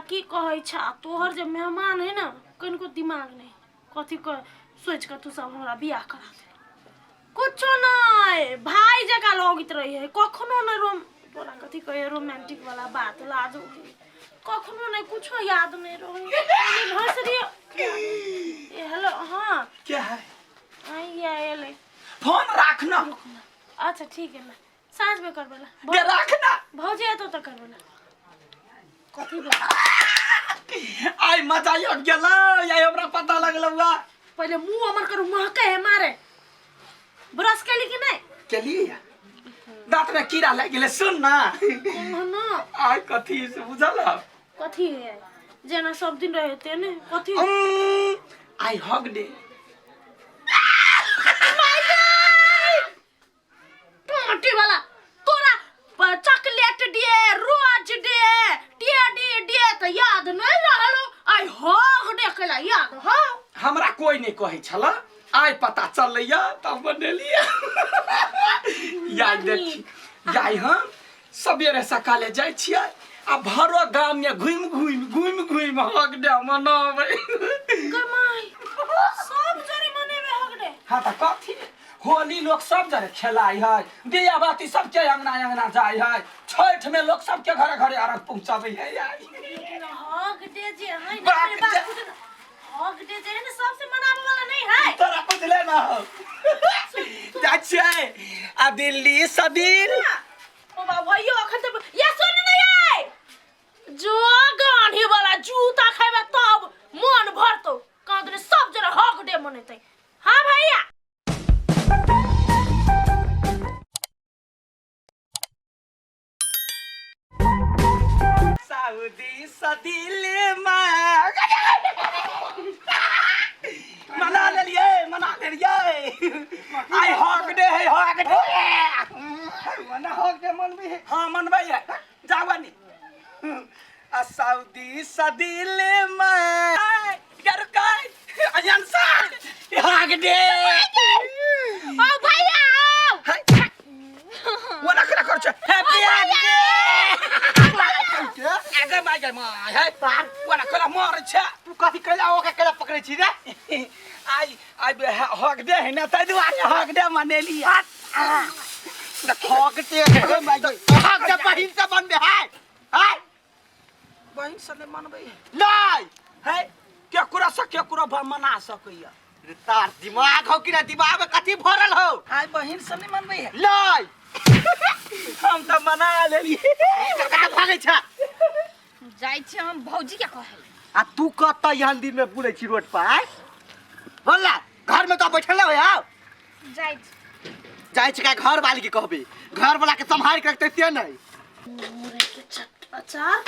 की कहै छा तोहर जे मेहमान है ना कनको दिमाग नहीं कथी कह सोच के तू सब हमरा बियाह करा दे कुछ नहीं भाई जका लगत रही है कखनो न रोम तोरा कथी कहे रोमांटिक वाला बात लाजो कखनो नहीं कुछ याद नहीं रही भसरी ए हेलो हां क्या है ये ले फोन रखना अच्छा ठीक है ना सांझ में करबेला के रखना भौजी तो करबेला कथी बे आई मजा आ गेला ये हमरा पता लगलवा पहले मुंह अमर करू महके है मारे ब्रश के लिए कि नहीं के लिए दांत में कीड़ा लग गेले सुन ना ना आई कथी से बुझल कथी है जेना सब दिन रहते ने कथी आई हग डे टमाटी वाला तोरा चॉकलेट दे रोज दे टेडी दे त याद नहीं रहलो आई हग डे केला याद हो हमरा कोई नहीं कहे छला आई पता चलैया तब बनेलिया याद देखी जाई हम सबेरे सकाले जाय छियै आ भरो गाम में घुम हग डे मनावे कमाई सब जरे मनेबे हग डे हां त कथी होली लोग सब जरे खेलाई है दिया बाती सबके अंगना जाय है छठ में लोग सबके घरे घरे अरग पहुंचावे है हग डे जे है हग डे जे है सबसे मनावे वाला नहीं है तोरा बुझले ना हो जाछे आ दिल्ली सदिल ओ बाबा यो अखन त या सुन नहीं आए जो गांधी वाला जूता खाइबा तब मन भरतो कांदरे सब जरे हग डे मनेतै हां भैया सऊदी सदिल मना लेलिए आई हक दे मना हक दे मनबी हां मनबै है जावनी आ सऊदी सदिल में कर काय अजन सा हक दे ओ भैया वना कर छ हैप्पी बर्थडे आगे मागे माय है वना कला मार छ तू कथि कला ओके कला पकड़े छी रे आई हक दे है ना तै दुआरे हक दे मनेली न हक दे है मागे हक दे बहिन से बनबे है बहिन से नहीं मनबे नहीं है के कुरा मना सकैया रे तार दिमाग हो कि ना दिमाग में कथि भरल हो आई बहिन से नहीं मनबे है लाई हम त मना लेली कका भागे छ जाई छी हम भौजी के कहे आ तू कत यहां दिन में बुलै छी रोड पर बोलला घर में तो बैठल हो यार जाई छी का घर वाली के कहबे घर वाला के संभाल के रखते ते नहीं मोरे के चट अचार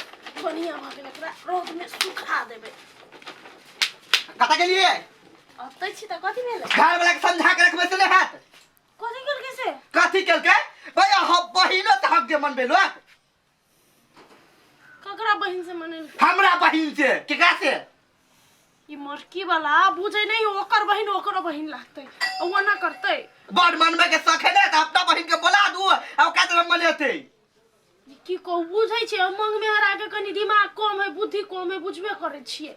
बढ़िया भागे लकड़ा रोड में सुखा देबे कता के लिए अतै छी त कथि भेल घर वाला के समझा के रखबे चले हाथ कथि कर के से कथि केल के भैया हम बहिनो त हक दे मनबे लो ककरा बहिन से मने हमरा बहिन से केकरा से ई मरकी वाला बुझै नहीं ओकर बहिन लागतै ओना करतै बड़ मनबे के सखे ने त अपना बहिन के बोला दू अब का तरह मनेते की को बुझै छै मंग में हरा के कनी दिमाग कम है बुद्धि कम है बुझबे करै छियै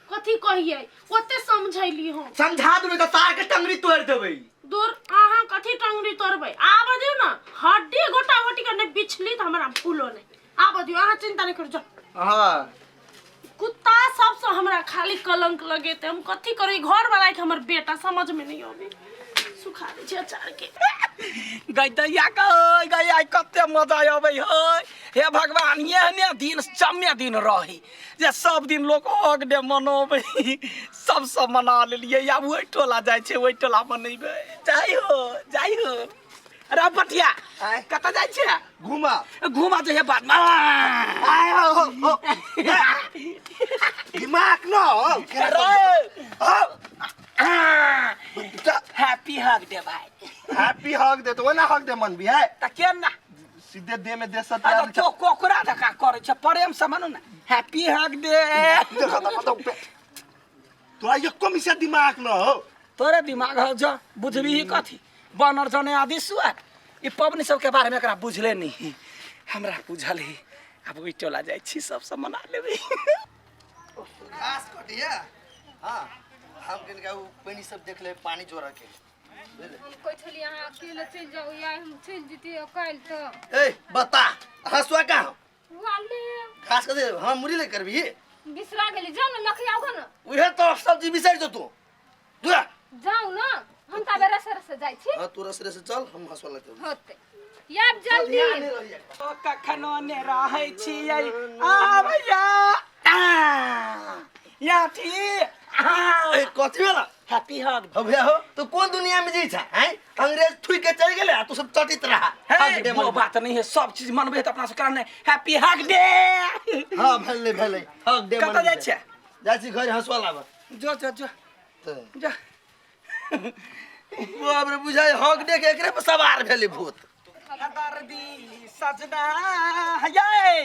कथि कहियै ओते समझैली हम समझा दूं त तार के टंगरी तोड़ देबै दूर आहा कथि टंगरी तोड़बै आब दियो ना हड्डी गोटा गोटी के ने बिछली त हमरा फूलो नहीं आब दियो आहा चिंता नहीं कर जा हां कुत्ता सब से हमरा खाली कलंक लगेते हम कथि करै घर वाला के हमर बेटा समझ में नहीं आबे सुखा दे छै अचार के गैदैया गई आई कते मजा आबै है हे भगवान ये दिन चम्मे दिन रही जे सब दिन लोग हक डे मनोबै सब मना लेलिए या ओइ टोला जाय छै ओइ टोला मनैबे जाई हो अरे पटिया कत जाय छै घुमा जे बात में आय हो दिमाग न हैप्पी हक दे भाई हैप्पी हक दे तो ना हक दे मन भी है त के ना सीधे दे में दे सकते हैं तो कोकरा धक्का करे छ प्रेम से मानो ना हैप्पी हक दे देखो तो तोरा एको मिसा दिमाग न हो तोरे दिमाग हो जो बुझबी ही कथी बनर जने आदि सुआ ई पबनी सब के बारे में एकरा बुझले नहीं हमरा बुझल ही अब ओइ टोला जाइ छी सब मना लेबै घास कटिया हां हम किनका उ पानी सब देख ले पानी जोरा के कोई थली यहाँ अकेले चल जाओ या हम चल जीती कल तो ए बता हसुआ का वाले घास के दे हम मुरी ले करबी बिसरा गेली जाओ ना लखियाओ ना उहे तो सब्जी बिसर जो तू दुआ जाओ ना हम त बेरा सर से जाई छी हां तू रसरे से चल हम हसुआ लेते होते याब जल्दी ओ कखनो ने रहै छी आ भैया या थी ए कथि वाला हैप्पी हग अब हो तो कौन दुनिया में जी छ हैं अंग्रेज थुई के चल गेले तू सब चटित रहा हग दे वो बात नहीं है सब चीज मनबे त अपना से करने हैप्पी हग डे हां भेले हग दे कत जाइ छ जाइ छी घर हसुआ लाब जो जो जो जा वो हमरे बुझाय हग दे के एकरे पर सवार भेले भूत दर्दी सजना ये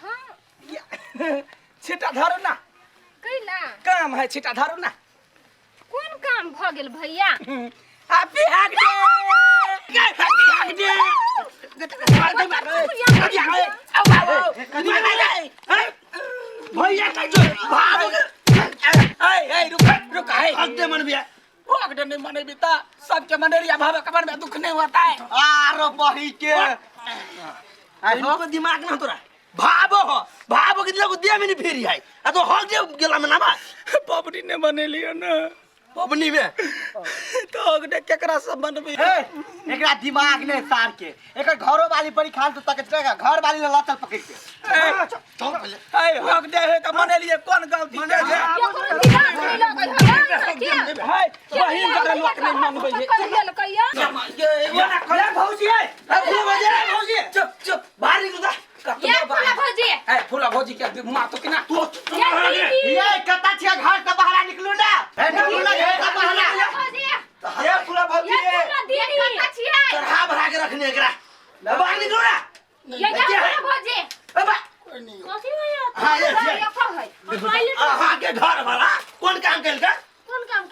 हां छिटा धरो ना कैला काम है छिटा धरो ना कोन काम भ गेल भैया happy hug day happy hug day भैया का जो भाग ए रुक रुक है हग दे मन बिया हग दे नहीं मने बिता सबके मनेरिया भाव कमर में दुख नहीं होता है आरो बही के इनको दिमाग ना तोरा भाबो के दिला को दिया में नहीं फेरी है आ तो हग दे गेला में ना बा पबनी ने बने लियो ना पबनी में तो हग दे केकरा सब बनबे एकरा दिमाग ने सार के एकर घरो वाली परी खान तो तक चलेगा घर वाली ने लतल पकड़ के चल पहले ए हग दे है तो मने लिए कौन गलती है ये कोनो दिमाग नहीं लगै है वही करे लोग नहीं मनबे है कर गेल कहिया ये ना करे भौजी है फूला भौजी भौजी चुप चुप बाहर निकल जा ये फूला भौजी ए फूला भौजी के मां तो किना तू ये कता छिया घर से बाहर निकलू ना ए निकलू ना घर से बाहर भौजी ये फूला भौजी ये फूला दीदी कता छियै चढ़ा भरा के रखने एकरा बाहर निकलो ना ये फूला भौजी बाबा कथी भैया हां ये कब है हां के घर वाला कौन काम कैल का कौन काम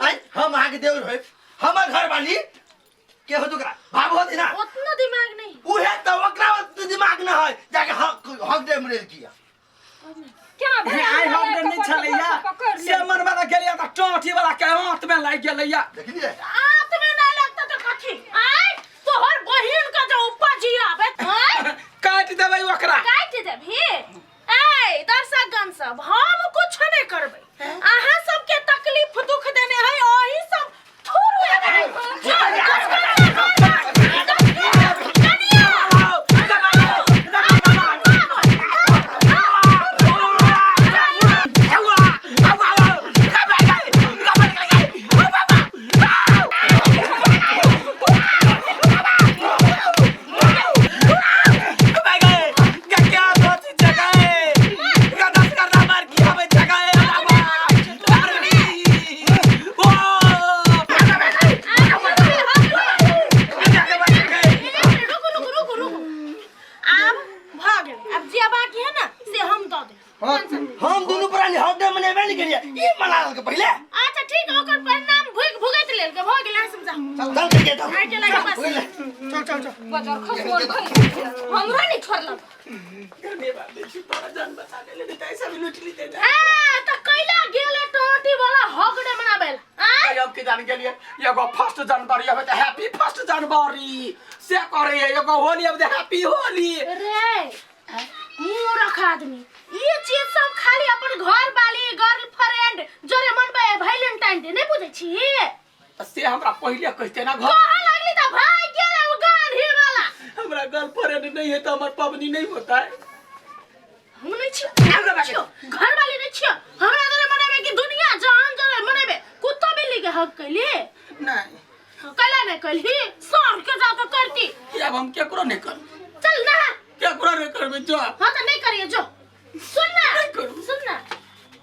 हम आगे के देवर होय हमर घर वाली के हो तोकरा भाबो होती ना उतना दिमाग नहीं उहे त ओकरा दिमाग न है जाके हक दे मरेल किया क्या भैया आई हम दे नहीं छलैया से मन वाला गेलिया त टोठी वाला के हाथ में लाग गेलैया देखलिए आप में ना लगता तो कथी आय तोहर बहिन का जो उपजी आवे काट देबै ओकरा काट देबही ए दर्शकगण सब हम कुछ नहीं करबै अहाँ सबके तकलीफ दुख देने है ओही सब थोड़े हम दोनों प्राणी हक दे मने नहीं करिए ई मना के पहले अच्छा ठीक ओकर परिणाम भुगत लेल के भ गेल समझा चल करके तो आइ के लगे बस चल बाजार खसबोल भई हमरा नहीं छोड़लक धन्यवाद छी तोरा जान बचा ले नहीं त ऐसा भी लूट ली दे ए त कैला गेले टोटी वाला हगडे मनाबेल आ अब के जान गेलिए एगो फर्स्ट जनवरी अब त हैप्पी फर्स्ट जनवरी से करे एगो होली अब त हैप्पी होली रे मूर्ख आदमी ये चीज सब खाली अपन घर वाली गर्लफ्रेंड जोरे मनबे वैलेंटाइन डे नहीं बुझै छी से हमरा पहिले कहते ना घर कहां लागली त भाई गेले वो गान ही वाला हमरा गर्लफ्रेंड नहीं है तो हमर पबनी नहीं होता है हम नहीं छी घर वाली नहीं छी हमरा जोरे मनाबे की दुनिया जहान जोरे मनाबे कुत्ता बिल्ली के हक कैली नहीं कला नहीं कैली सर के जाके करती अब हम केकरो नहीं कर चल ना केकरो नहीं करबे जो हां तो नहीं करिए जो सुन ना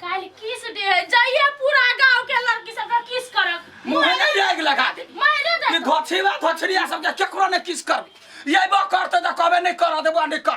काल किस डे है जाइए पूरा गांव के लड़की सब का किस करक मुंह में आग लगा दे मारे दे ये घोछेवा घोछरिया सब के केकरो नहीं किस कर ये बो करते तो कबे नहीं कर देबो नहीं कर